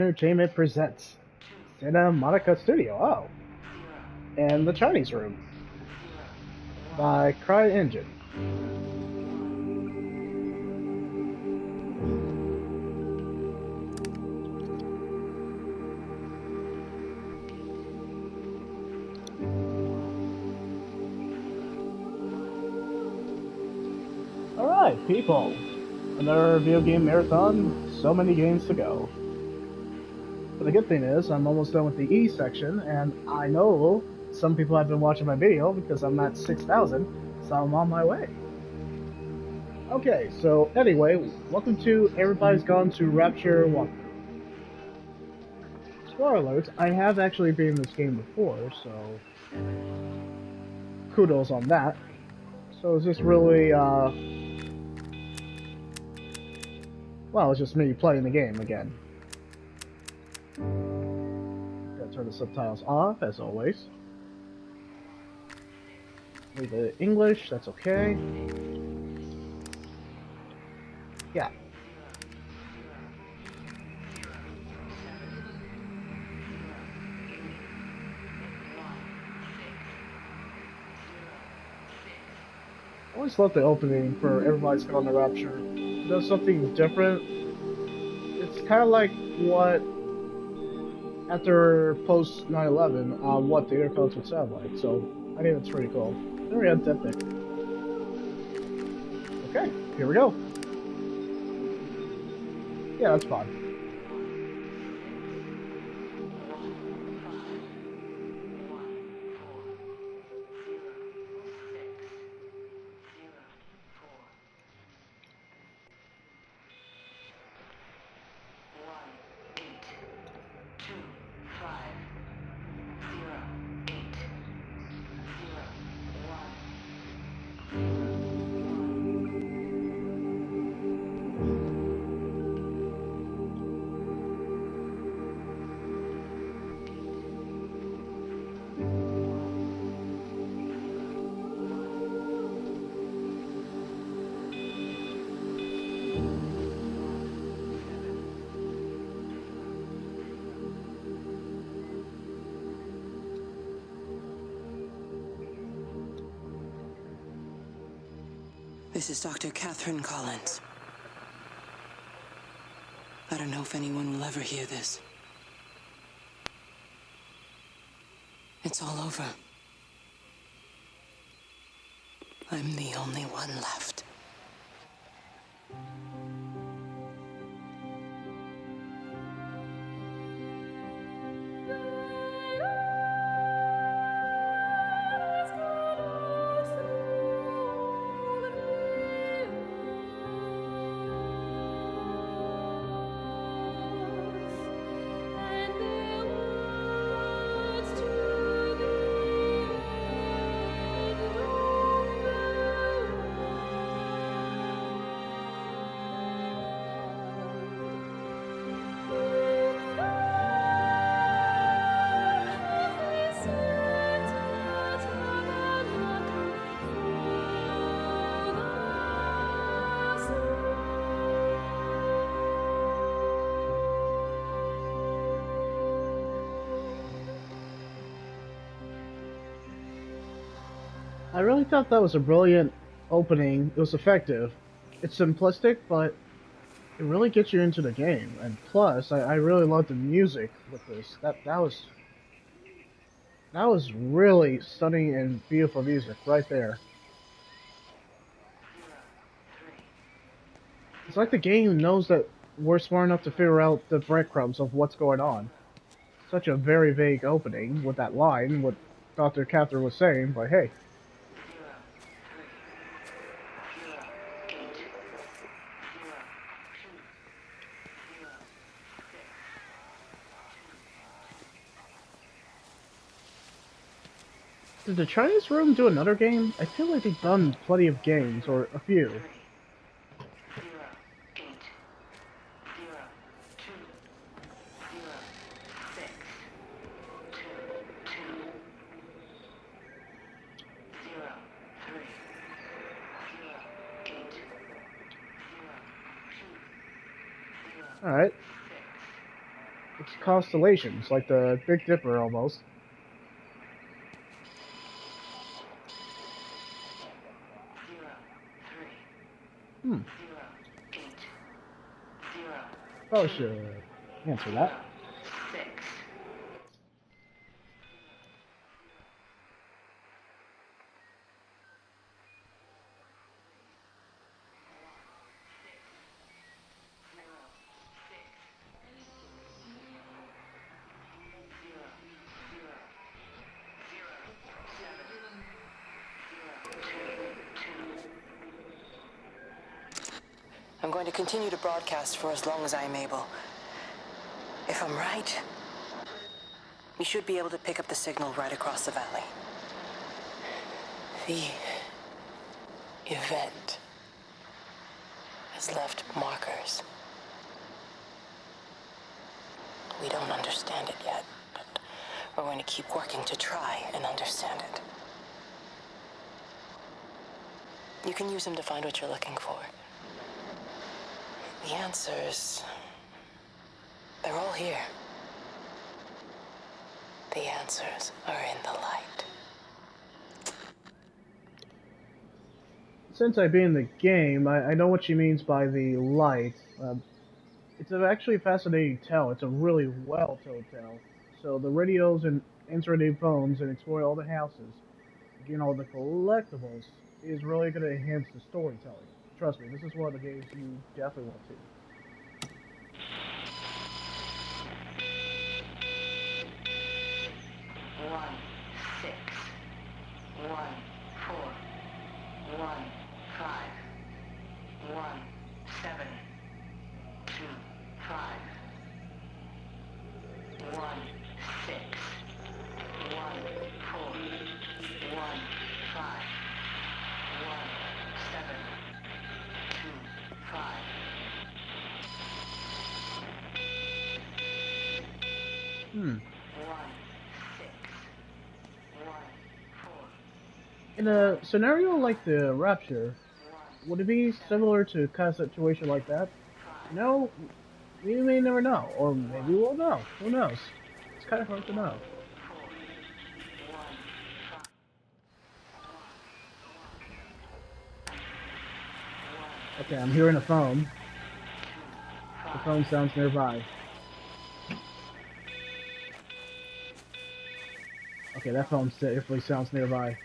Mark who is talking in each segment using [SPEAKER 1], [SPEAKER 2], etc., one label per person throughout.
[SPEAKER 1] Entertainment presents Santa Monica Studio. Oh, and The Chinese Room by Cry Engine. Alright, people. Another video game marathon, so many games to go. But the good thing is, I'm almost done with the E section, and I know some people have been watching my video because I'm at 6,000, so I'm on my way. Okay, so anyway, welcome to Everybody's Gone to Rapture walkthrough. Spoiler alerts, I have actually beaten this game before, so kudos on that. So it's just really, well, it's just me playing the game again. Gotta turn the subtitles off, as always. Leave the English, that's okay. Yeah. I always love the opening for Everybody's Gone to Rapture. It does something different. It's kind of like what, after post 9/11, what the intercoms would sound like. So I think that's pretty cool. Very authentic. Okay, here we go. Yeah, that's fine.
[SPEAKER 2] This is Dr. Catherine Collins. I don't know if anyone will ever hear this. It's all over. I'm the only one left.
[SPEAKER 1] I really thought that was a brilliant opening. It was effective. It's simplistic, but it really gets you into the game. And plus, I really love the music with this. That was really stunning and beautiful music right there. It's like the game knows that we're smart enough to figure out the breadcrumbs of what's going on. Such a very vague opening with that line, what Dr. Catherine was saying, but hey. Did the Chinese Room do another game? I feel like they've done plenty of games, or a few. Alright. It's constellations, like the Big Dipper almost. Hmm. Probably should answer that.
[SPEAKER 2] I'm going to continue to broadcast for as long as I am able. If I'm right, you should be able to pick up the signal right across the valley. The event has left markers. We don't understand it yet, but we're going to keep working to try and understand it. You can use them to find what you're looking for. The answers, they're all here. The answers are in the light.
[SPEAKER 1] Since I beat in the game, I know what she means by the light. It's actually a fascinating tale. It's a really well-told tale. So the radios and answering phones and exploring all the houses, getting all the collectibles, is really going to enhance the storytelling. Trust me, this is one of the games you definitely want to. 1, 6, 1, 4. In a scenario like the Rapture, would it be similar to kind of situation like that? No, we may never know, or maybe we'll know. Who knows? It's kind of hard to know. Okay, I'm hearing a phone. The phone sounds nearby. Okay, that phone definitely sounds nearby.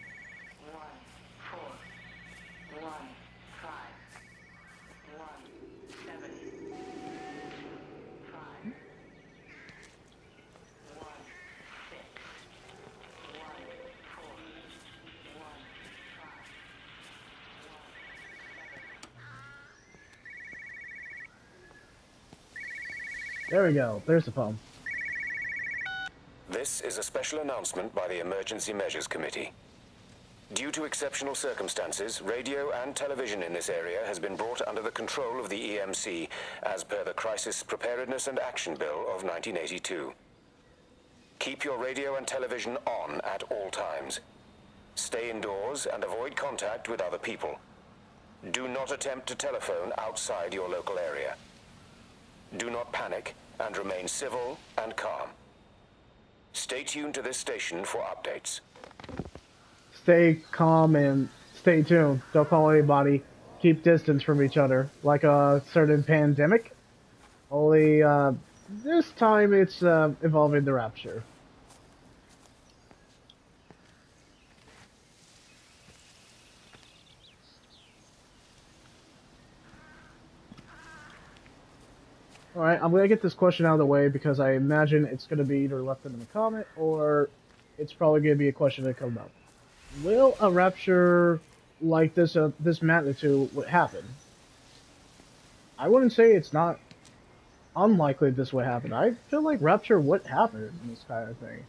[SPEAKER 1] There we go. There's the phone.
[SPEAKER 3] This is a special announcement by the Emergency Measures Committee. Due to exceptional circumstances, radio and television in this area has been brought under the control of the EMC as per the Crisis Preparedness and Action Bill of 1982. Keep your radio and television on at all times. Stay indoors and avoid contact with other people. Do not attempt to telephone outside your local area. Do not panic and remain civil and calm. Stay tuned to this station for updates.
[SPEAKER 1] Stay calm and stay tuned. Don't call anybody. Keep distance from each other, like a certain pandemic. Only this time it's involving the Rapture. Alright, I'm gonna get this question out of the way because I imagine it's gonna be either left in the comment or it's probably gonna be a question that comes up. Will a Rapture like this magnitude would happen? I wouldn't say it's not unlikely this would happen. I feel like Rapture would happen in this kind of thing.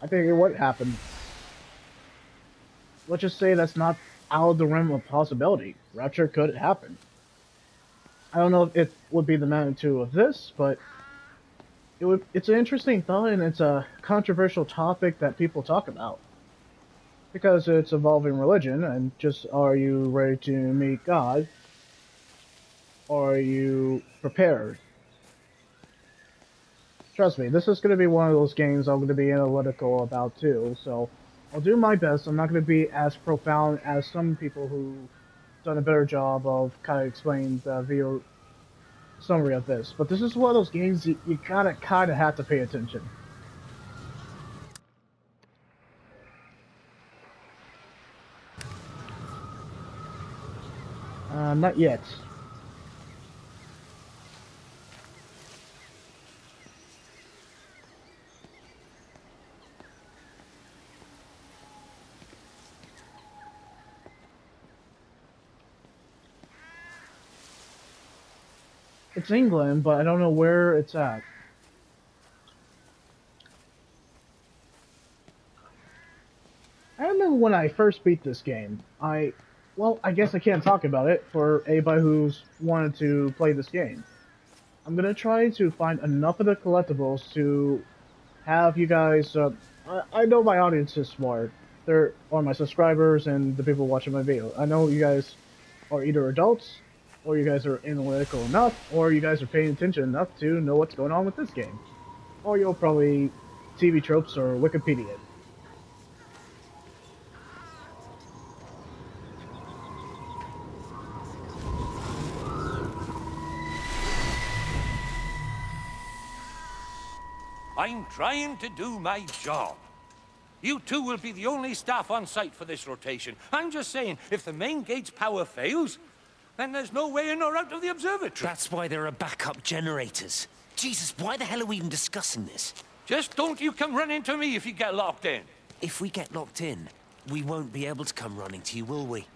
[SPEAKER 1] I think it would happen. Let's just say that's not out of the realm of possibility. Rapture could happen. I don't know if it would be the magnitude of this, but it's an interesting thought and it's a controversial topic that people talk about. Because it's involving religion and just, are you ready to meet God? Or are you prepared? Trust me, this is going to be one of those games I'm going to be analytical about too, so I'll do my best. I'm not going to be as profound as some people who done a better job of kind of explaining the video summary of this. But this is one of those games you gotta kind of have to pay attention. Not yet. It's England, but I don't know where it's at. I remember when I first beat this game. Well, I guess I can't talk about it for anybody who's wanted to play this game. I'm gonna try to find enough of the collectibles to have you guys. I know my audience is smart. They're my subscribers and the people watching my video. I know you guys are either adults, or you guys are analytical enough, or you guys are paying attention enough to know what's going on with this game. Or you'll probably TV tropes or Wikipedia it.
[SPEAKER 4] I'm trying to do my job. You two will be the only staff on site for this rotation. I'm just saying, if the main gate's power fails, then there's no way in or out of the observatory.
[SPEAKER 5] That's why there are backup generators. Jesus, why the hell are we even discussing this?
[SPEAKER 4] Just don't you come running to me if you get locked in.
[SPEAKER 5] If we get locked in, we won't be able to come running to you, will we?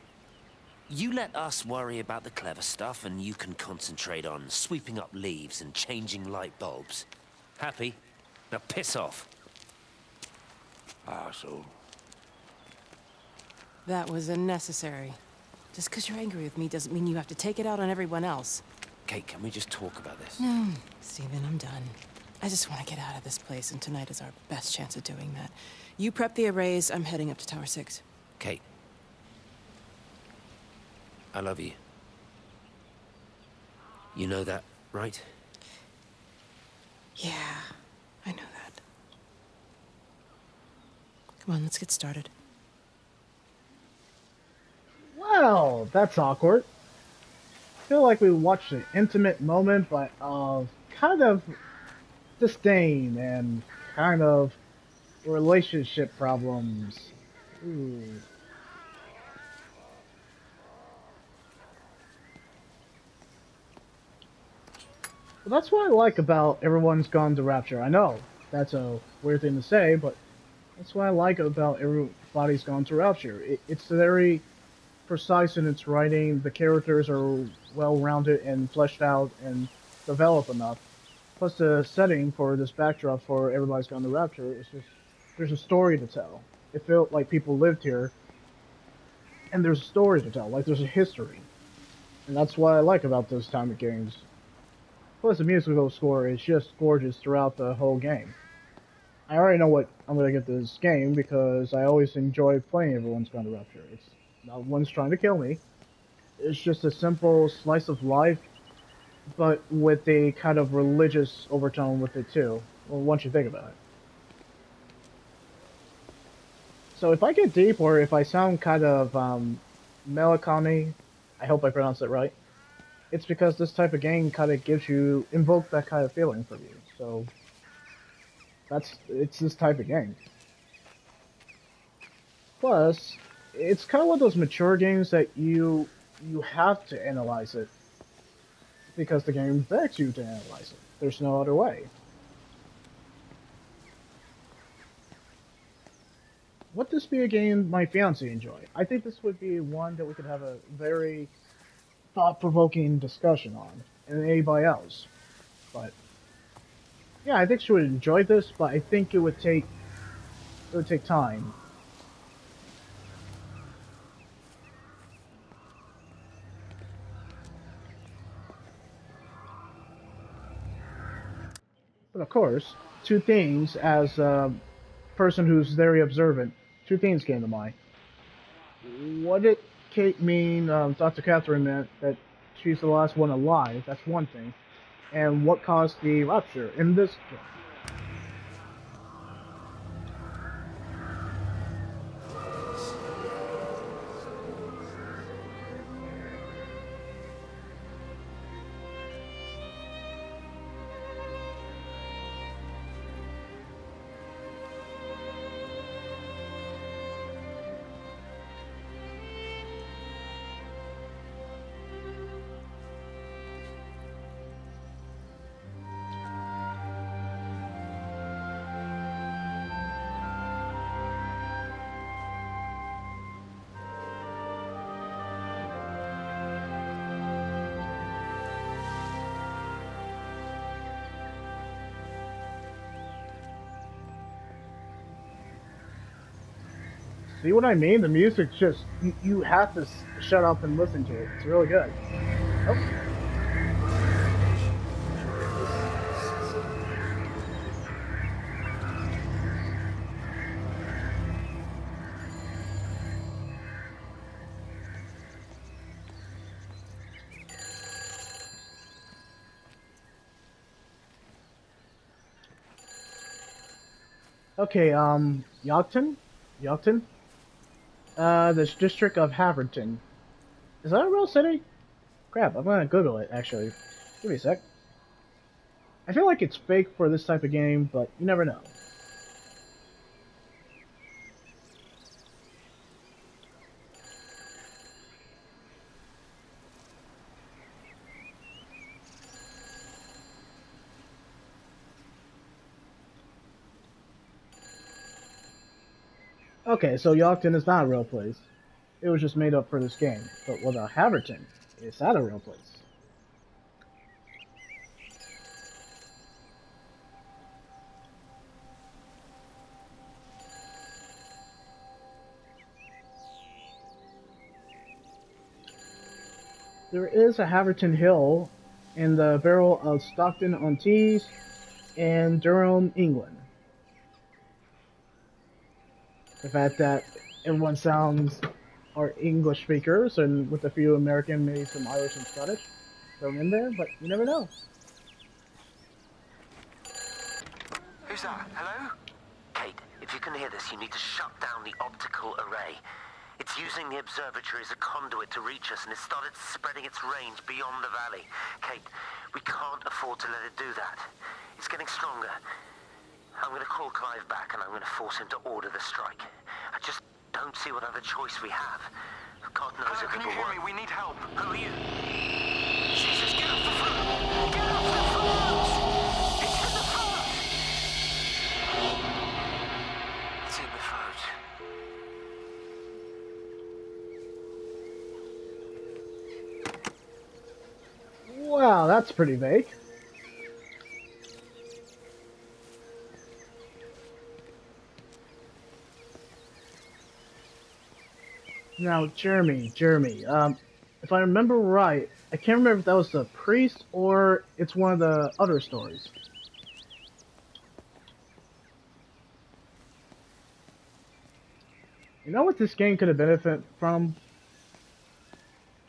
[SPEAKER 5] You let us worry about the clever stuff, and you can concentrate on sweeping up leaves and changing light bulbs. Happy? Now piss off.
[SPEAKER 4] Arsehole.
[SPEAKER 6] That was unnecessary. Just because you're angry with me doesn't mean you have to take it out on everyone else.
[SPEAKER 5] Kate, can we just talk about this?
[SPEAKER 6] No, Steven, I'm done. I just want to get out of this place, and tonight is our best chance of doing that. You prep the arrays, I'm heading up to Tower 6.
[SPEAKER 5] Kate. I love you. You know that, right?
[SPEAKER 6] Yeah, I know that. Come on, let's get started.
[SPEAKER 1] Well, that's awkward. I feel like we watched an intimate moment, but of kind of disdain and kind of relationship problems. Ooh. Well, that's what I like about everyone's gone to Rapture. I know that's a weird thing to say, but that's what I like about everybody's gone to Rapture. It's very precise in its writing. The characters are well-rounded and fleshed out and developed enough. Plus, the setting for this backdrop for Everybody's Gone to Rapture is just there's a story to tell. It felt like people lived here, and there's a story to tell. Like there's a history, and that's what I like about those type of games. Plus, the musical score is just gorgeous throughout the whole game. I already know what I'm going to get this game because I always enjoy playing Everyone's Gone to Rapture. It's not one's trying to kill me. It's just a simple slice of life, but with a kind of religious overtone with it too. Well, once you think about it. So if I get deep or if I sound kind of melancholy, I hope I pronounced it right. It's because this type of game kind of invoke that kind of feeling from you. So it's this type of game. Plus, it's kind of one of those mature games that you have to analyze it because the game begs you to analyze it. There's no other way. Would this be a game my fiance enjoy? I think this would be one that we could have a very thought-provoking discussion on, and anybody else. But yeah, I think she would enjoy this, but I think it would take time. But of course, two things as a person who's very observant, two things came to mind. What did Kate mean, Dr. Catherine meant that she's the last one alive, that's one thing. And what caused the Rapture in this game? See what I mean? The music just you have to shut up and listen to it. It's really good. Oh. Okay, Yachten? Yachten? This district of Haverton. Is that a real city? Crap, I'm gonna Google it, actually. Give me a sec. I feel like it's fake for this type of game, but you never know. Okay, so Yachten is not a real place. It was just made up for this game. But what about Haverton? Is that a real place? There is a Haverton Hill in the Barrel of Stockton-on-Tees in Durham, England. The fact that everyone sounds are English speakers, and with a few American, maybe some Irish and Scottish thrown in there, but you never know.
[SPEAKER 5] Who's that? Hello? Kate, if you can hear this, you need to shut down the optical array. It's using the observatory as a conduit to reach us, and it's started spreading its range beyond the valley. Kate, we can't afford to let it do that. It's getting stronger. I'm going to call Clive back, and I'm going to force him to order the strike. I just don't see what other choice we have. God knows if
[SPEAKER 7] can you hear me? We need help.
[SPEAKER 5] Who are you? Jesus, get off the phone! Get off the phone! It's in the phone! It's in the phone.
[SPEAKER 1] Wow, that's pretty vague. Now, Jeremy, if I remember right, I can't remember if that was the priest or it's one of the other stories. You know what this game could have benefited from?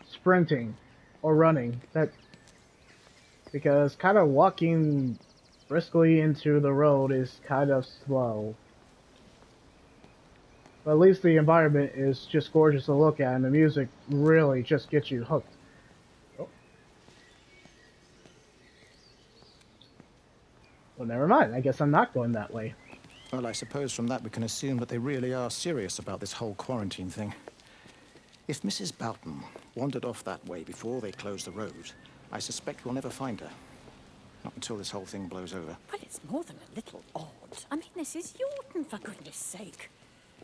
[SPEAKER 1] Sprinting or running. Because kind of walking briskly into the road is kind of slow. But at least the environment is just gorgeous to look at, and the music really just gets you hooked. Oh. Well, never mind. I guess I'm not going that way.
[SPEAKER 7] Well, I suppose from that we can assume that they really are serious about this whole quarantine thing. If Mrs. Boughton wandered off that way before they closed the road, I suspect we'll never find her. Not until this whole thing blows over.
[SPEAKER 8] Well, it's more than a little odd. I mean, this is Yorton, for goodness sake.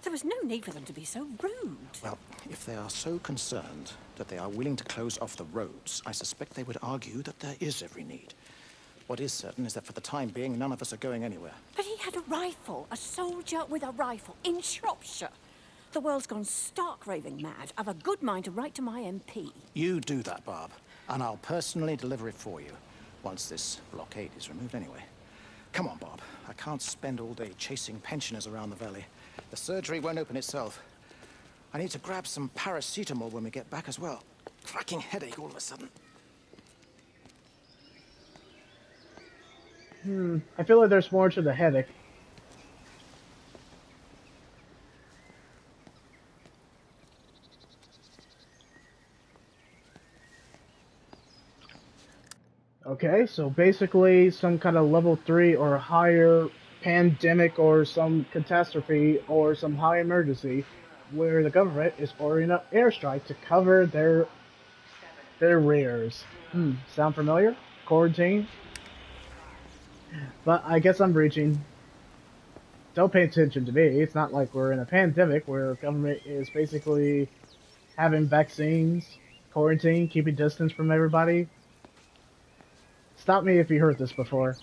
[SPEAKER 8] There was no need for them to be so rude.
[SPEAKER 7] Well, if they are so concerned that they are willing to close off the roads, I suspect they would argue that there is every need. What is certain is that for the time being, none of us are going anywhere.
[SPEAKER 8] But he had a rifle, a soldier with a rifle, in Shropshire. The world's gone stark raving mad. I've a good mind to write to my MP.
[SPEAKER 7] You do that, Barb, and I'll personally deliver it for you, once this blockade is removed anyway. Come on, Bob. I can't spend all day chasing pensioners around the valley. The surgery won't open itself. I need to grab some paracetamol when we get back as well. Cracking headache all of a sudden.
[SPEAKER 1] I feel like there's more to the headache. Okay, so basically some kind of level 3 or higher pandemic or some catastrophe or some high emergency where the government is ordering an airstrike to cover their rears. Sound familiar? Quarantine? But I guess I'm reaching. Don't pay attention to me. It's not like we're in a pandemic where government is basically having vaccines, quarantine, keeping distance from everybody. Stop me if you heard this before.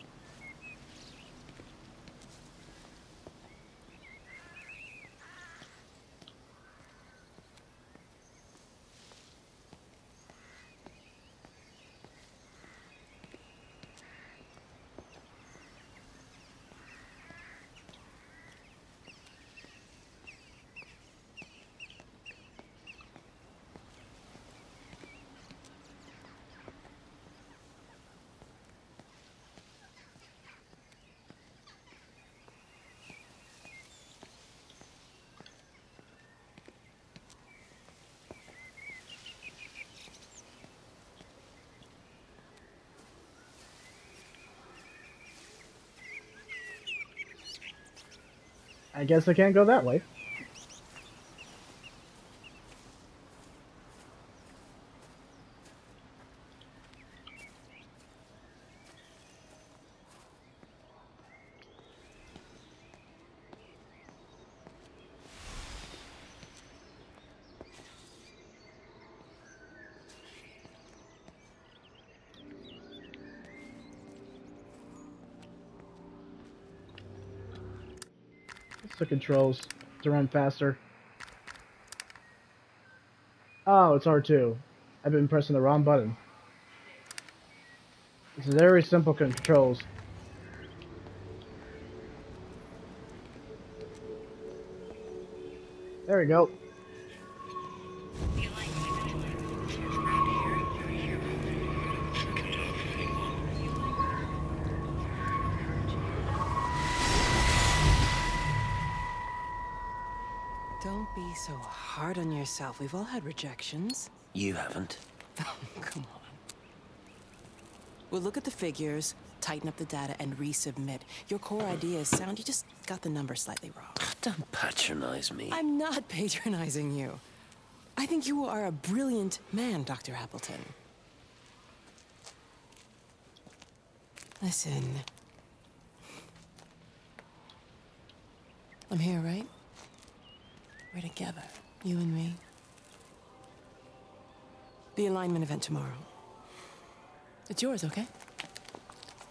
[SPEAKER 1] I guess I can't go that way. It's the controls to run faster. Oh, it's R2. I've been pressing the wrong button. It's very simple controls. There we go.
[SPEAKER 6] Don't be so hard on yourself. We've all had rejections.
[SPEAKER 5] You haven't.
[SPEAKER 6] Come on. We'll look at the figures, tighten up the data, and resubmit. Your core idea is sound, you just got the number slightly wrong.
[SPEAKER 5] Don't patronize me.
[SPEAKER 6] I'm not patronizing you. I think you are a brilliant man, Dr. Appleton. Listen. I'm here, right? We're together, you and me. The alignment event tomorrow. It's yours, okay?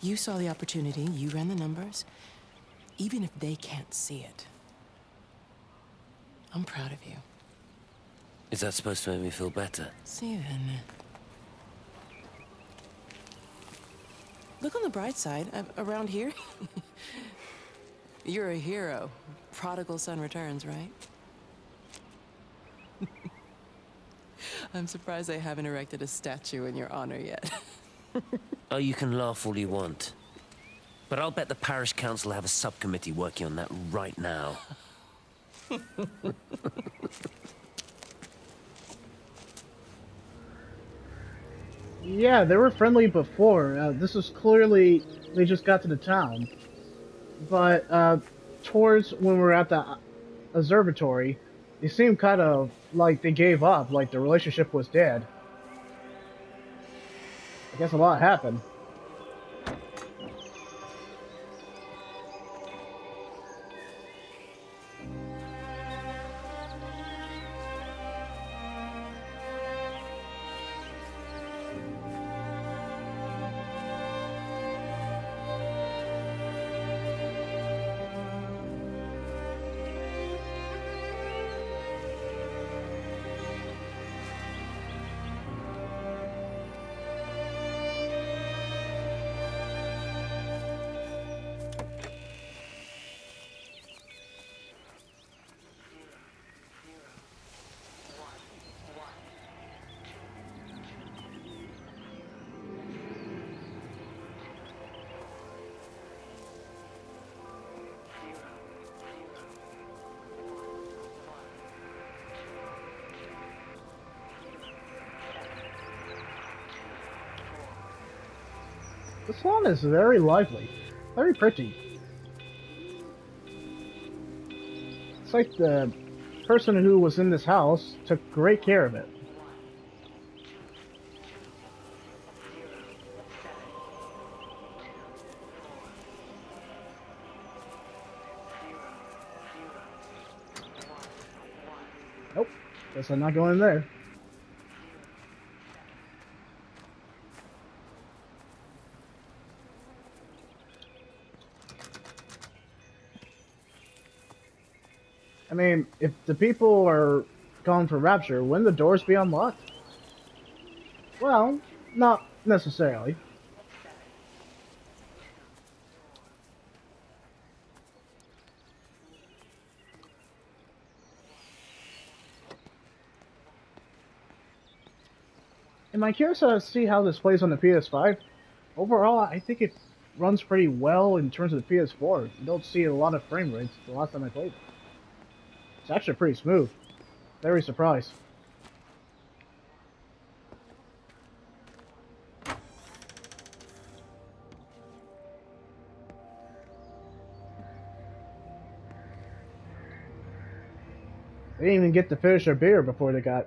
[SPEAKER 6] You saw the opportunity, you ran the numbers. Even if they can't see it, I'm proud of you.
[SPEAKER 5] Is that supposed to make me feel better?
[SPEAKER 6] Steven. Look on the bright side. Around here, you're a hero. Prodigal son returns, right? I'm surprised they haven't erected a statue in your honor yet.
[SPEAKER 5] Oh, you can laugh all you want. But I'll bet the parish council have a subcommittee working on that right now.
[SPEAKER 1] Yeah, they were friendly before. This is clearly they just got to the town. But towards when we were at the observatory, they seemed kind of like they gave up, like the relationship was dead. I guess a lot happened. This lawn is very lively, very pretty. It's like the person who was in this house took great care of it. Nope, guess I'm not going in there. I mean, if the people are going for Rapture, wouldn't the doors be unlocked? Well, not necessarily. Am I curious to see how this plays on the PS5? Overall, I think it runs pretty well in terms of the PS4. You don't see a lot of frame rates the last time I played it. It's actually pretty smooth. Very surprised. They didn't even get to finish their beer before they got,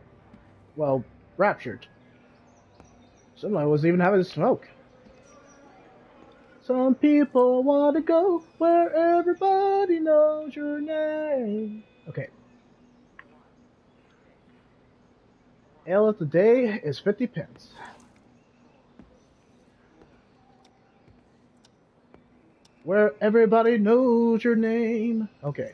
[SPEAKER 1] well, raptured. Someone was even having a smoke. Some people want to go where everybody knows your name. Okay. Ale of the day is 50 pence. Where everybody knows your name. Okay.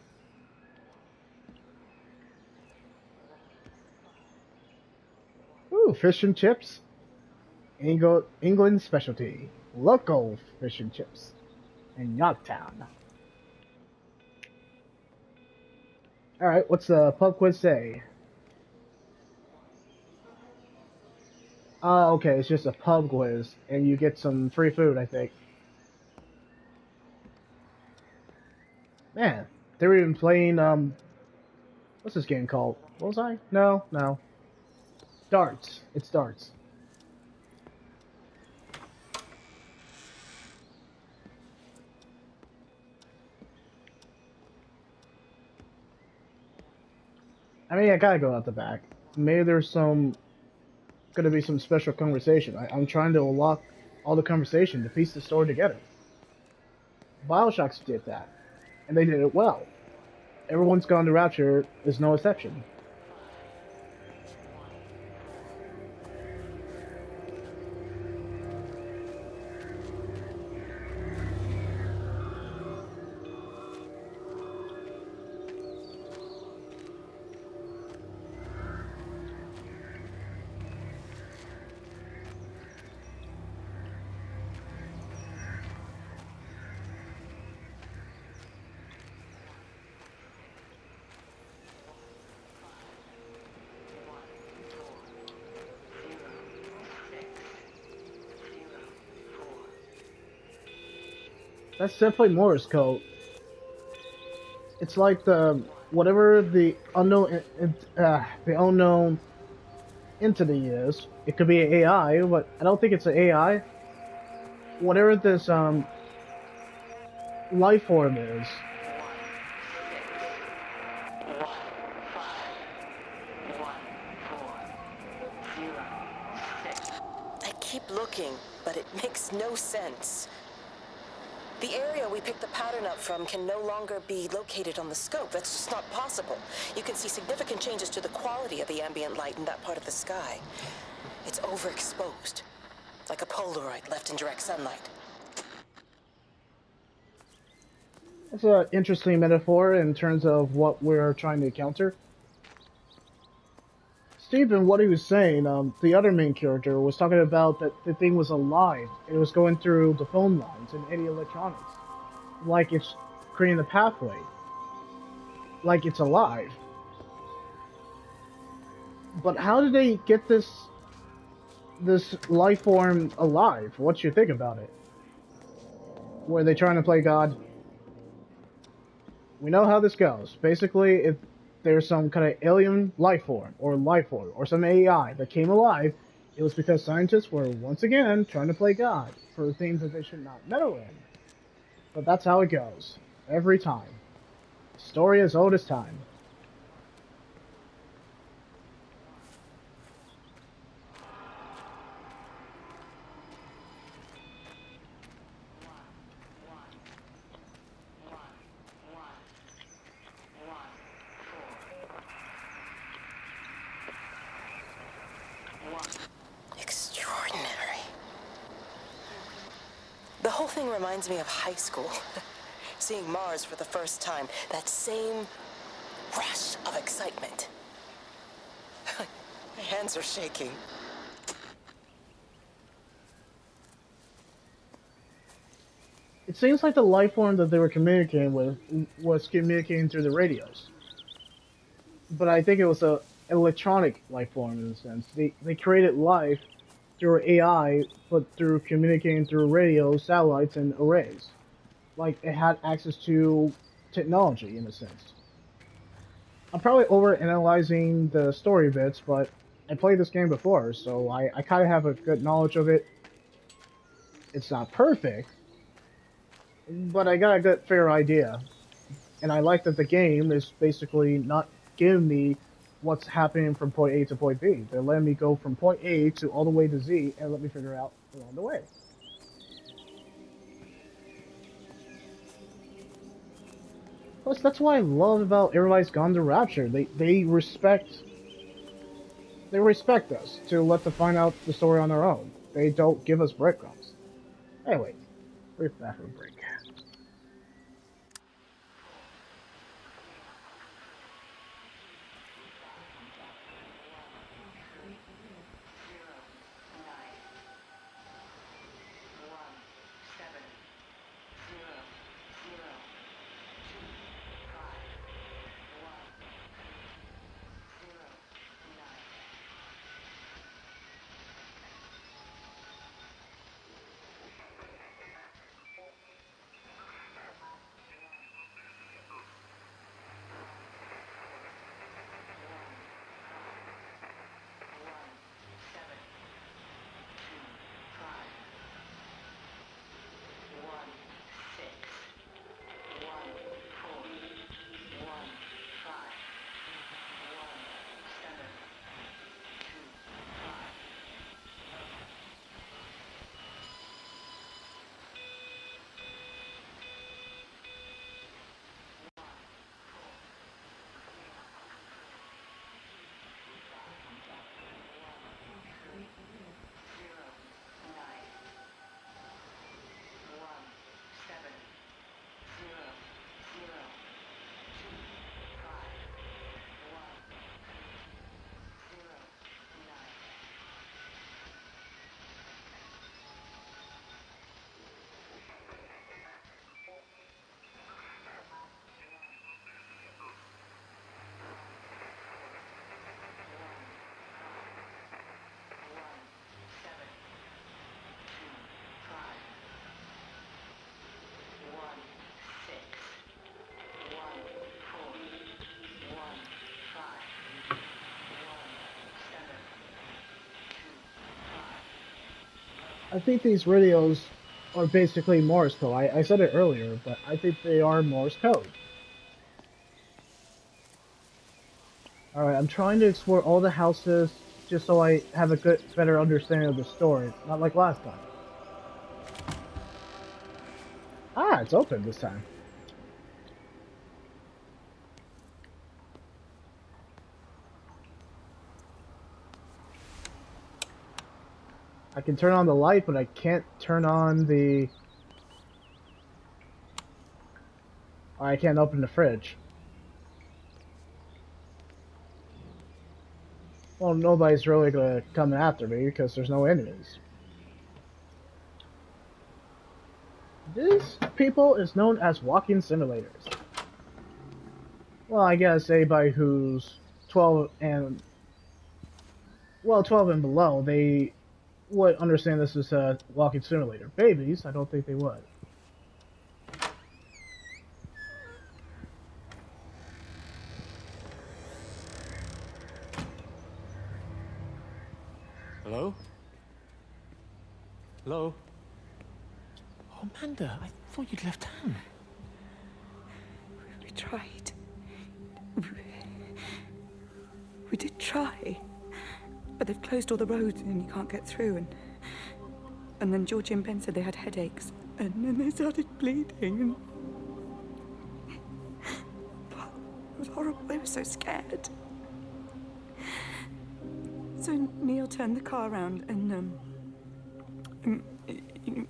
[SPEAKER 1] Ooh, fish and chips. England specialty. Local fish and chips. In Yorktown. Alright, what's the pub quiz say? Oh, okay, it's just a pub quiz, and you get some free food, I think. Man, they were even playing, what's this game called? What was I? No. Darts. It's darts. I mean, I gotta go out the back. Maybe there's gonna be some special conversation. I'm trying to unlock all the conversation to piece the story together. Bioshocks did that, and they did it well. Everyone's Gone to Rapture is no exception. That's definitely Morse code. It's like whatever the unknown entity is. It could be an AI, but I don't think it's an AI. Whatever this life form is.
[SPEAKER 2] I keep looking, but it makes no sense. The area we picked the pattern up from can no longer be located on the scope. That's just not possible. You can see significant changes to the quality of the ambient light in that part of the sky. It's overexposed, like a Polaroid left in direct sunlight.
[SPEAKER 1] That's an interesting metaphor in terms of what we're trying to counter. Stephen, what he was saying, the other main character was talking about that the thing was alive. It was going through the phone lines and any electronics. Like it's creating a pathway. Like it's alive. But how did they get this life form alive? What you think about it? Were they trying to play God? We know how this goes. Basically, if there's some kind of alien life form or some AI that came alive, it was because scientists were once again trying to play God for things that they should not meddle in. But that's how it goes. Every time. Story as old as time.
[SPEAKER 2] Extraordinary. The whole thing reminds me of high school. Seeing Mars for the first time. That same rush of excitement. My hands are shaking.
[SPEAKER 1] It seems like the life form that they were communicating with was communicating through the radios. But I think it was an electronic life form in a sense. They created life through AI, but through communicating through radio, satellites, and arrays. Like, it had access to technology, in a sense. I'm probably over-analyzing the story bits, but I played this game before, so I kind of have a good knowledge of it. It's not perfect, but I got a good, fair idea. And I like that the game is basically not give me what's happening from point A to point B. They're letting me go from point A to all the way to Z and let me figure it out along the way. Plus, that's what I love about Everybody's Gone to Rapture. They respect us to let them find out the story on their own. They don't give us breadcrumbs. Anyway, brief bathroom break. I think these radios are basically Morse code. I said it earlier, but I think they are Morse code. Alright, I'm trying to explore all the houses just so I have a better understanding of the story, not like last time. Ah, it's open this time. I can turn on the light, but I can't turn on the... Or I can't open the fridge. Well, nobody's really gonna come after me because there's no enemies. This people is known as walking simulators. Well, I guess anybody who's 12 and... Well, 12 and below, they would understand this as a walking simulator. Babies, I don't think they would.
[SPEAKER 9] Hello? Hello? Oh, Amanda, I thought you'd left town.
[SPEAKER 10] We tried. We did try. But they've closed all the roads and you can't get through. And then Georgie and Ben said they had headaches. And then they started bleeding. It was horrible. They were so scared. So Neil turned the car around and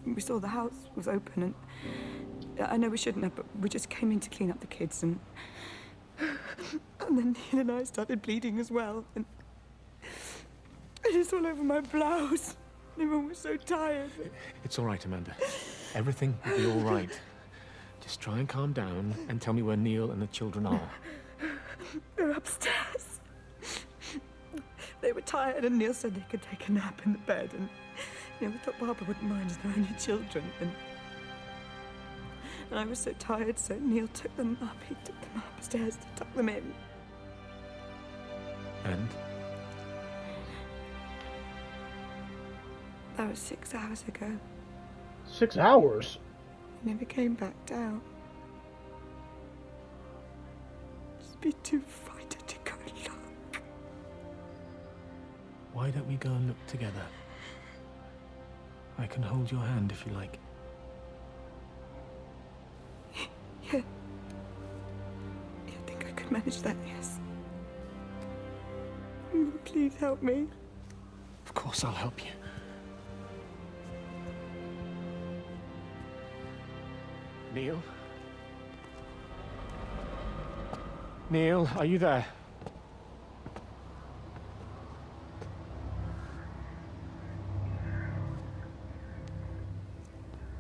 [SPEAKER 10] we saw the house was open, and I know we shouldn't have, but we just came in to clean up the kids, and then Neil and I started bleeding as well, and it's all over my blouse. Everyone was so tired.
[SPEAKER 9] It's all right, Amanda. Everything will be all right. Just try and calm down and tell me where Neil and the children are.
[SPEAKER 10] They're upstairs. They were tired, and Neil said they could take a nap in the bed, and we thought Barbara wouldn't mind as they're only children, and I was so tired, so Neil took them up. He took them upstairs to tuck them in.
[SPEAKER 9] And?
[SPEAKER 10] That was 6 hours ago.
[SPEAKER 1] 6 hours?
[SPEAKER 10] He never came back down. Just be too frightened to
[SPEAKER 9] Why don't we go and look together? I can hold your hand if you like.
[SPEAKER 10] Yeah. I think I could manage that, yes. Please help me.
[SPEAKER 9] Of course I'll help you. Neil? Neil, are you there?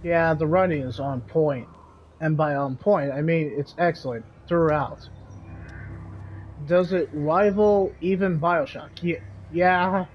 [SPEAKER 1] Yeah, the writing is on point. And by on point, I mean it's excellent throughout. Does it rival even Bioshock? Yeah.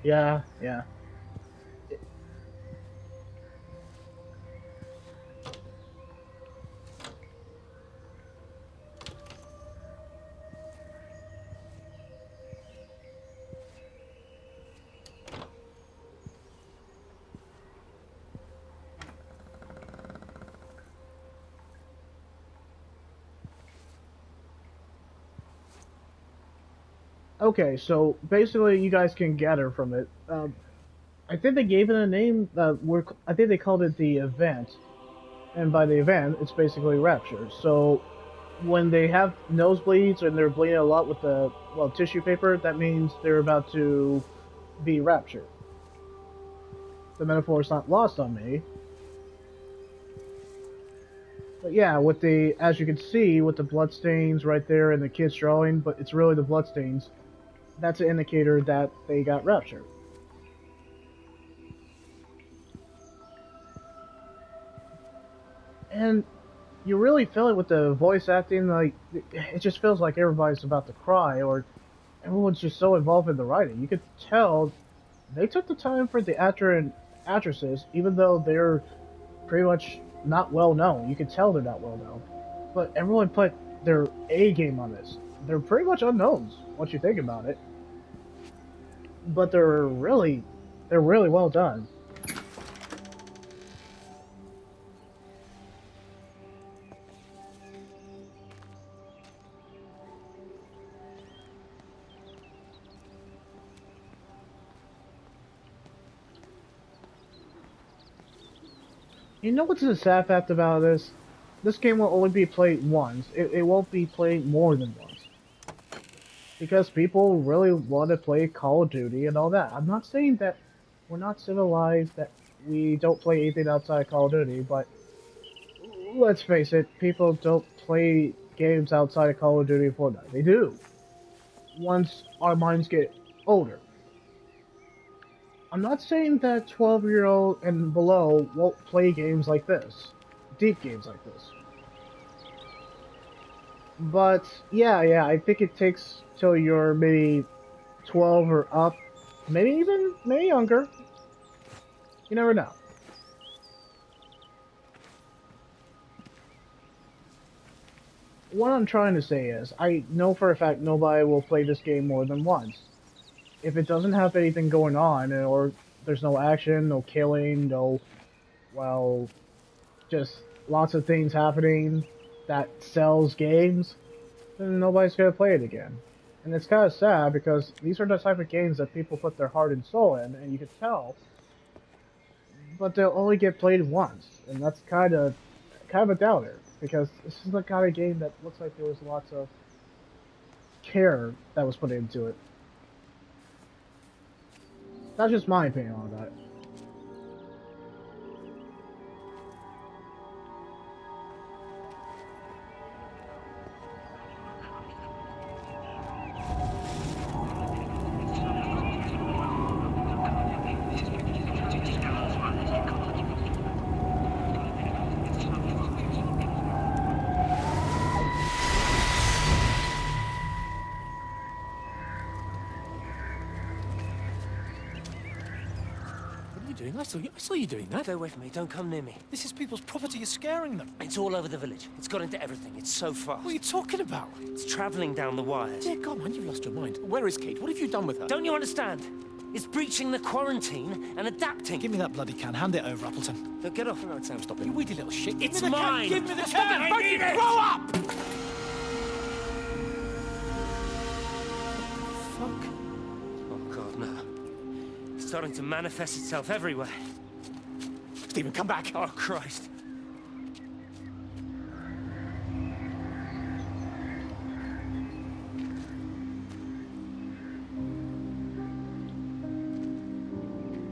[SPEAKER 1] Okay, so basically, you guys can gather from it. I think they gave it a name. I think they called it the event, and by the event, it's basically Rapture. So when they have nosebleeds and they're bleeding a lot with the tissue paper, that means they're about to be raptured. The metaphor is not lost on me. But yeah, with the, as you can see, with the bloodstains right there and the kid's drawing, but it's really the bloodstains. That's an indicator that they got raptured. And you really feel it with the voice acting, like, it just feels like everybody's about to cry, or everyone's just so involved in the writing. You could tell they took the time for the actor and actresses, even though they're pretty much not well known. You could tell they're not well known. But everyone put their A game on this. They're pretty much unknowns, once you think about it. But they're really well done. You know what's the sad fact about this? This game will only be played once. It won't be played more than once. Because people really want to play Call of Duty and all that. I'm not saying that we're not civilized, that we don't play anything outside Call of Duty, but let's face it, people don't play games outside of Call of Duty and Fortnite. They do. Once our minds get older. I'm not saying that 12-year-old and below won't play games like this. Deep games like this. But, yeah, I think it takes till you're maybe 12 or up. Maybe younger. You never know. What I'm trying to say is, I know for a fact nobody will play this game more than once. If it doesn't have anything going on, or there's no action, no killing, just lots of things happening that sells games, then nobody's gonna play it again. And it's kind of sad because these are the type of games that people put their heart and soul in, and you can tell. But they'll only get played once, and that's kind of a downer, because this is the kind of game that looks like there was lots of care that was put into it. That's just my opinion on that.
[SPEAKER 5] I saw you doing that. Stay away from me. Don't come near me.
[SPEAKER 7] This is people's property. You're scaring them.
[SPEAKER 5] It's all over the village. It's got into everything. It's so fast.
[SPEAKER 7] What are you talking about?
[SPEAKER 5] It's traveling down the wires.
[SPEAKER 7] Dear God, man, you've lost your mind. Where is Kate? What have you done with her?
[SPEAKER 5] Don't you understand? It's breaching the quarantine and adapting.
[SPEAKER 7] Give me that bloody can. Hand it over, Appleton.
[SPEAKER 5] No, get off.
[SPEAKER 7] No, Sam, stop it. You weedy little shit.
[SPEAKER 5] It's mine.
[SPEAKER 7] Give me the can. I need it. Grow up!
[SPEAKER 5] Fuck. Oh, God, no. starting to manifest itself everywhere.
[SPEAKER 9] Stephen, come back!
[SPEAKER 5] Oh, Christ.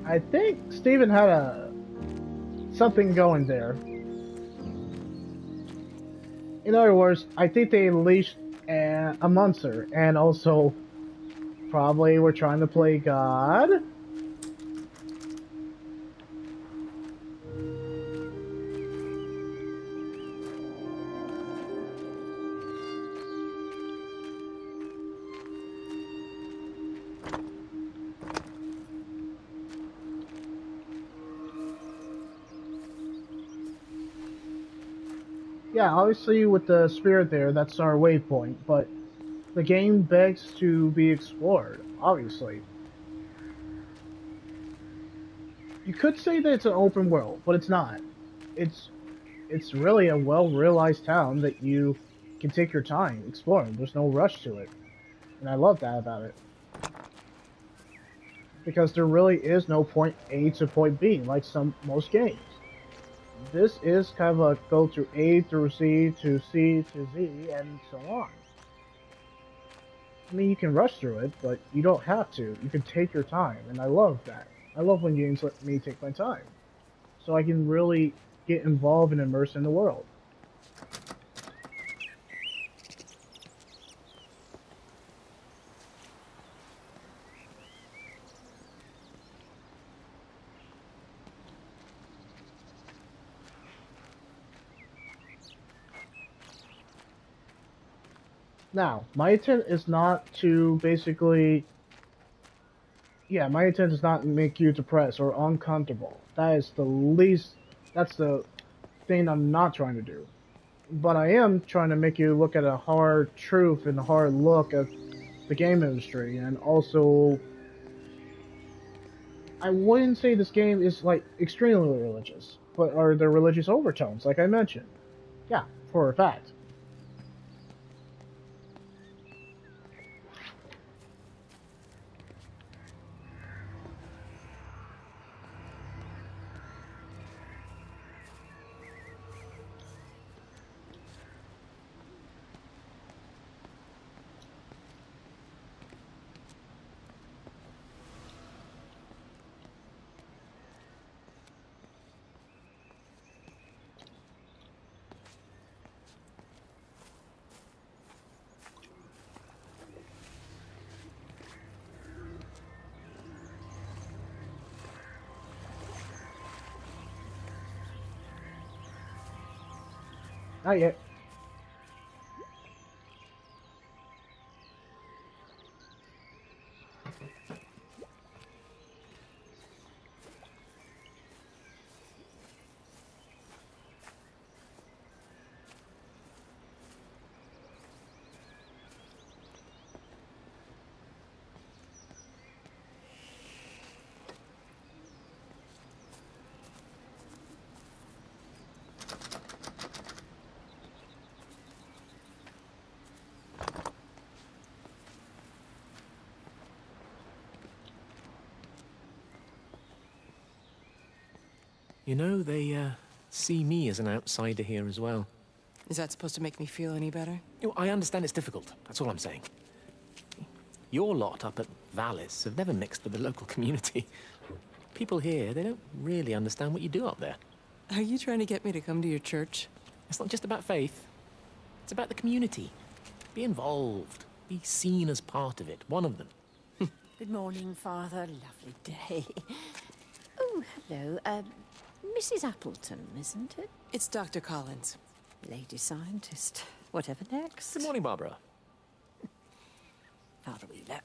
[SPEAKER 1] I think Steven had something going there. In other words, I think they unleashed a monster, and also probably were trying to play God. Yeah, obviously with the spirit there, that's our waypoint, but the game begs to be explored, obviously. You could say that it's an open world, but it's not. It's really a well-realized town that you can take your time exploring. There's no rush to it. And I love that about it. Because there really is no point A to point B like most games. This is kind of a go through A through C to Z, and so on. I mean, you can rush through it, but you don't have to. You can take your time, and I love that. I love when games let me take my time, so I can really get involved and immersed in the world. Now, my intent is not to basically... Yeah, my intent is not to make you depressed or uncomfortable. That is the least... That's the thing I'm not trying to do. But I am trying to make you look at a hard truth and a hard look at the game industry. And also... I wouldn't say this game is, like, extremely religious. But are there religious overtones, like I mentioned? Yeah, for a fact. Not yet.
[SPEAKER 9] You know, they see me as an outsider here as well.
[SPEAKER 6] Is that supposed to make me feel any better?
[SPEAKER 9] You know, I understand it's difficult. That's all I'm saying. Your lot up at Vallis have never mixed with the local community. People here, they don't really understand what you do up there.
[SPEAKER 6] Are you trying to get me to come to your church?
[SPEAKER 9] It's not just about faith. It's about the community. Be involved. Be seen as part of it. One of them.
[SPEAKER 8] Good morning, Father. Lovely day. Oh, hello. Mrs. Appleton, isn't it?
[SPEAKER 6] It's Dr. Collins.
[SPEAKER 8] Lady scientist. Whatever next.
[SPEAKER 9] Good morning, Barbara.
[SPEAKER 8] Father Wheeler.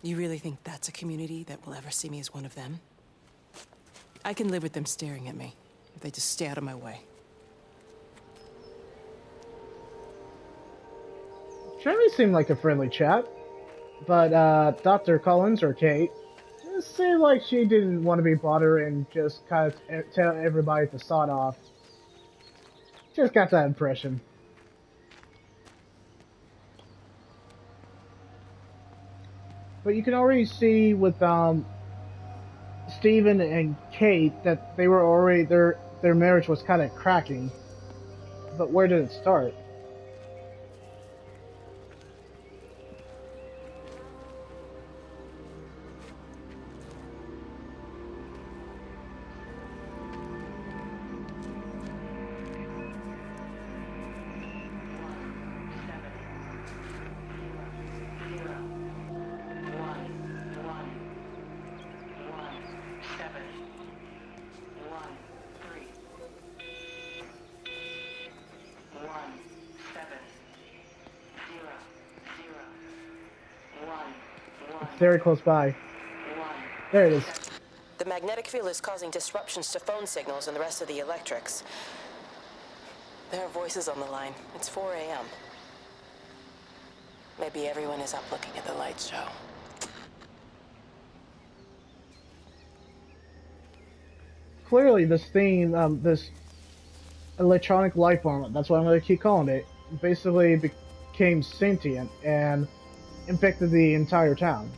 [SPEAKER 6] You really think that's a community that will ever see me as one of them? I can live with them staring at me, if they just stay out of my way.
[SPEAKER 1] Jeremy seemed like a friendly chap, but Dr. Collins, or Kate, it seemed like she didn't want to be bothered and just kind of tell everybody to sod off. Just got that impression. But you can already see with Stephen and Kate that they were already their marriage was kind of cracking. But where did it start? Very close by. There it is.
[SPEAKER 2] The magnetic field is causing disruptions to phone signals and the rest of the electrics. There are voices on the line. It's 4 a.m. Maybe everyone is up looking at the light show.
[SPEAKER 1] Clearly, this thing, this electronic life form, that's what I'm going to keep calling it, basically became sentient and infected the entire town.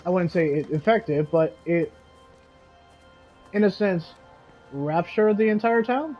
[SPEAKER 1] I wouldn't say it infected, but it, in a sense, raptured the entire town?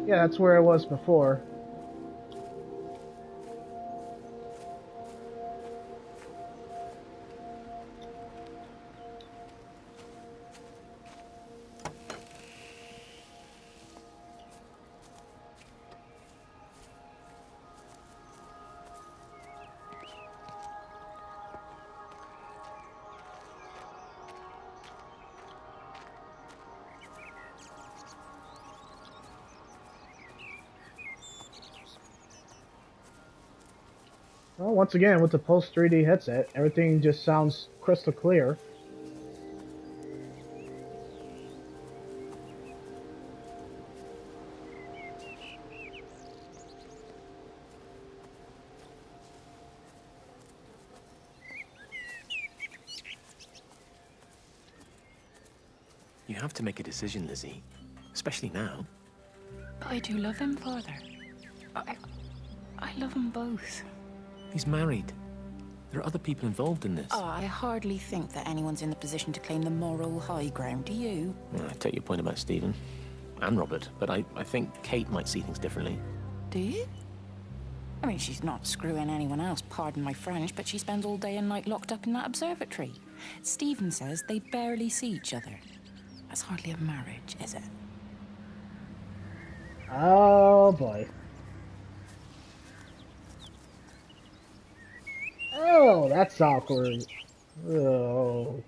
[SPEAKER 1] Yeah, that's where it was before. Well, once again, with the Pulse 3D headset, everything just sounds crystal clear.
[SPEAKER 9] You have to make a decision, Lizzie. Especially now.
[SPEAKER 11] But I do love him, Father. I love them both.
[SPEAKER 9] He's married. There are other people involved in this.
[SPEAKER 11] Oh, I hardly think that anyone's in the position to claim the moral high ground, do you?
[SPEAKER 9] Well, I take your point about Stephen. And Robert. But I think Kate might see things differently.
[SPEAKER 11] Do you? I mean, she's not screwing anyone else, pardon my French, but she spends all day and night locked up in that observatory. Stephen says they barely see each other. That's hardly a marriage, is it?
[SPEAKER 1] Oh boy. Oh, that's awkward. Oh.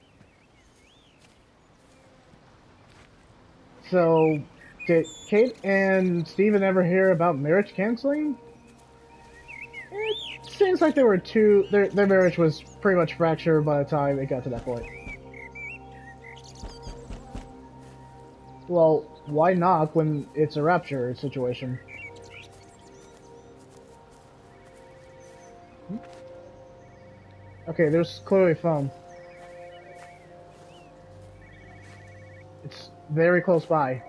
[SPEAKER 1] So, did Kate and Steven ever hear about marriage canceling? It seems like their marriage was pretty much fractured by the time it got to that point. Well, why knock when it's a Rapture situation? Okay, there's clearly foam. It's very close by.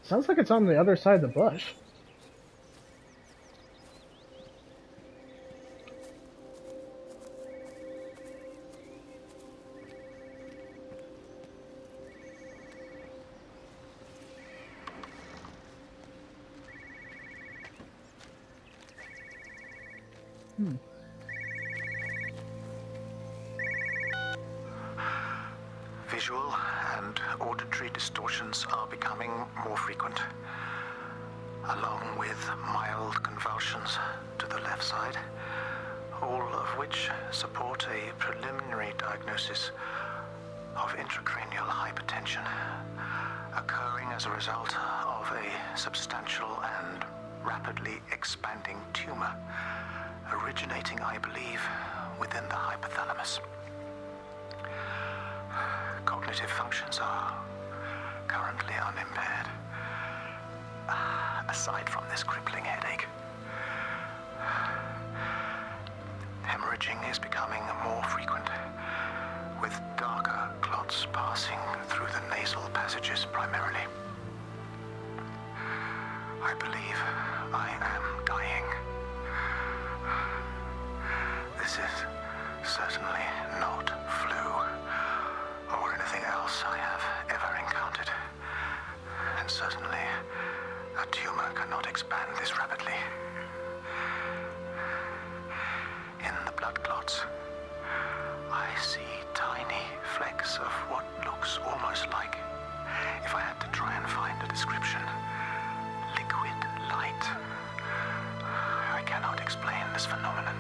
[SPEAKER 1] Sounds like it's on the other side of the bush.
[SPEAKER 7] Visual and auditory distortions are becoming more frequent, along with mild convulsions to the left side, all of which support a preliminary diagnosis of intracranial hypertension, occurring as a result of a substantial and rapidly expanding tumor, originating, I believe, within the hypothalamus. Cognitive functions are currently unimpaired, aside from this crippling headache. Hemorrhaging is becoming more frequent, with darker clots passing through the nasal passages primarily. I believe I am dying. This is certainly not flu or anything else I have ever encountered. And certainly, a tumor cannot expand this rapidly. In the blood clots, I see tiny flecks of what looks almost like, if I had to try and find a description, liquid light. I cannot explain this phenomenon.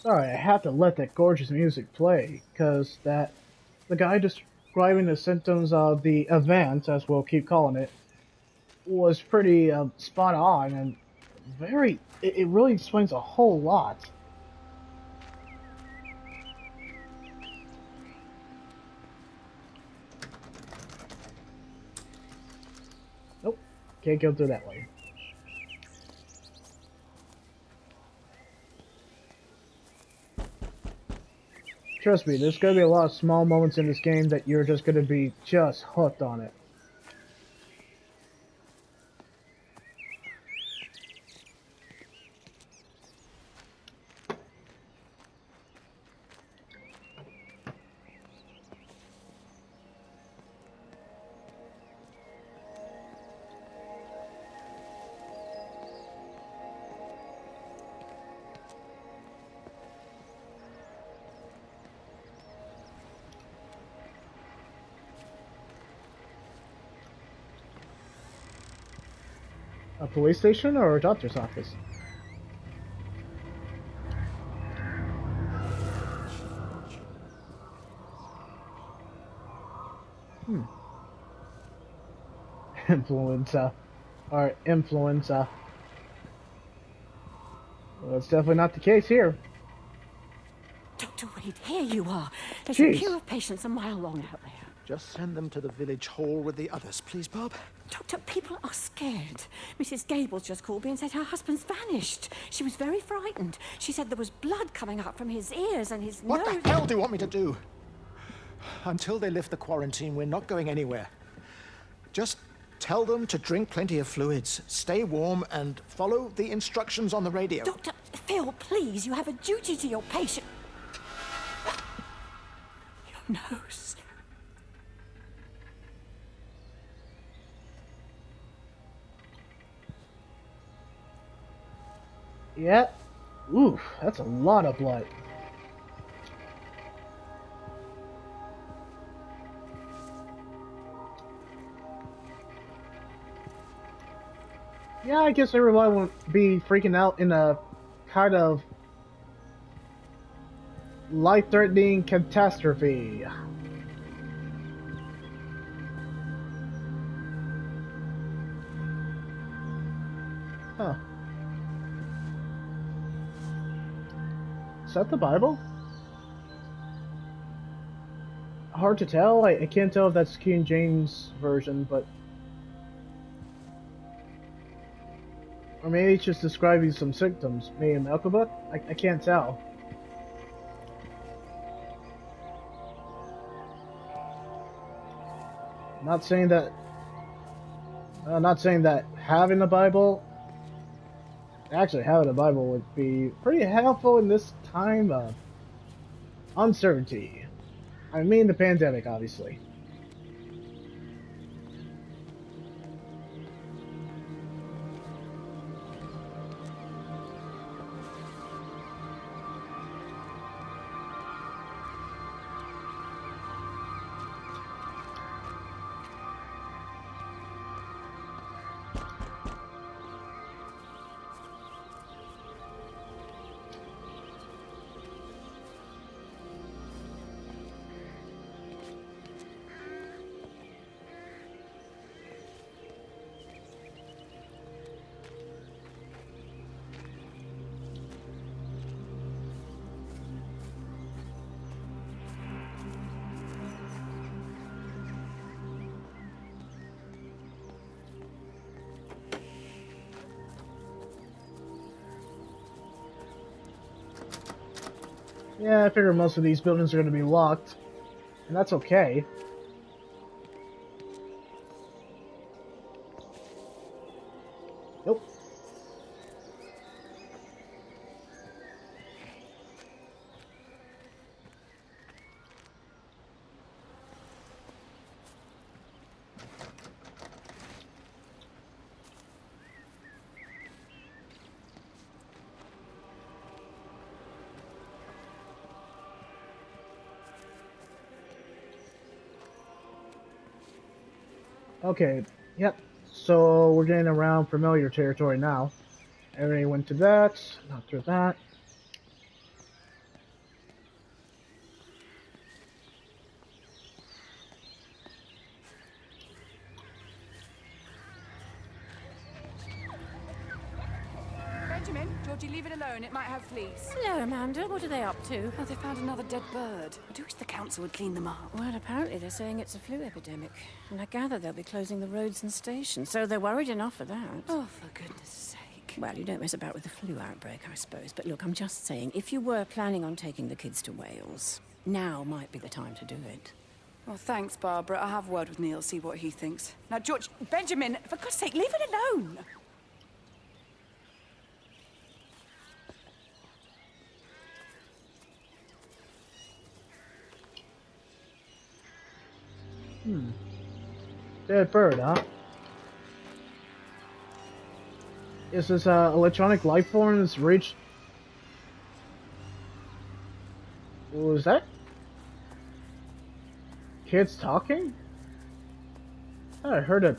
[SPEAKER 1] Sorry, I have to let that gorgeous music play, because the guy describing the symptoms of the event, as we'll keep calling it, was pretty spot on and it really explains a whole lot. Nope, can't go through that way. Trust me, there's going to be a lot of small moments in this game that you're just going to be just hooked on it. A police station or a doctor's office? Influenza. Or influenza. Well, that's definitely not the case here.
[SPEAKER 8] Dr. Wade, here you are. There's
[SPEAKER 1] Jeez.
[SPEAKER 8] a queue of patients a mile long out there.
[SPEAKER 7] Just send them to the village hall with the others, please, Bob.
[SPEAKER 8] Doctor, people are scared. Mrs. Gables just called me and said her husband's vanished. She was very frightened. She said there was blood coming up from his ears and his nose.
[SPEAKER 7] What the hell do you want me to do? Until they lift the quarantine, we're not going anywhere. Just tell them to drink plenty of fluids, stay warm, and follow the instructions on the radio.
[SPEAKER 8] Dr. Phil, please, you have a duty to your patient. Your nose.
[SPEAKER 1] Yeah. Oof, that's a lot of blood. Yeah, I guess everyone would be freaking out in a kind of life-threatening catastrophe. Huh. Is that the Bible? hard to tell. I can't tell if that's King James version, but... Or maybe it's just describing some symptoms. Maybe in Melchizedek? I can't tell. Not saying that having a Bible, actually having a Bible would be pretty helpful in this time of uncertainty. I mean the pandemic, obviously. Yeah, I figure most of these buildings are going to be locked, and that's okay. Nope. Okay, yep. So we're getting around familiar territory now. Everybody went to that, not through that.
[SPEAKER 10] Benjamin, Georgie, leave it alone. It might have fleas.
[SPEAKER 8] Hello, Amanda. What are they up to?
[SPEAKER 10] Oh, they found another dead bird. I do wish the council would clean them up.
[SPEAKER 8] Well, apparently they're saying it's a flu epidemic. And I gather they'll be closing the roads and stations, so they're worried enough for that.
[SPEAKER 10] Oh, for goodness sake.
[SPEAKER 8] Well, you don't mess about with the flu outbreak, I suppose. But look, I'm just saying, if you were planning on taking the kids to Wales, now might be the time to do it.
[SPEAKER 10] Well, thanks, Barbara. I'll have a word with Neil, see what he thinks. Now, George, Benjamin, for God's sake, leave it alone.
[SPEAKER 1] Dead bird, huh? Is this electronic life forms reached? What was that? Kids talking? I heard a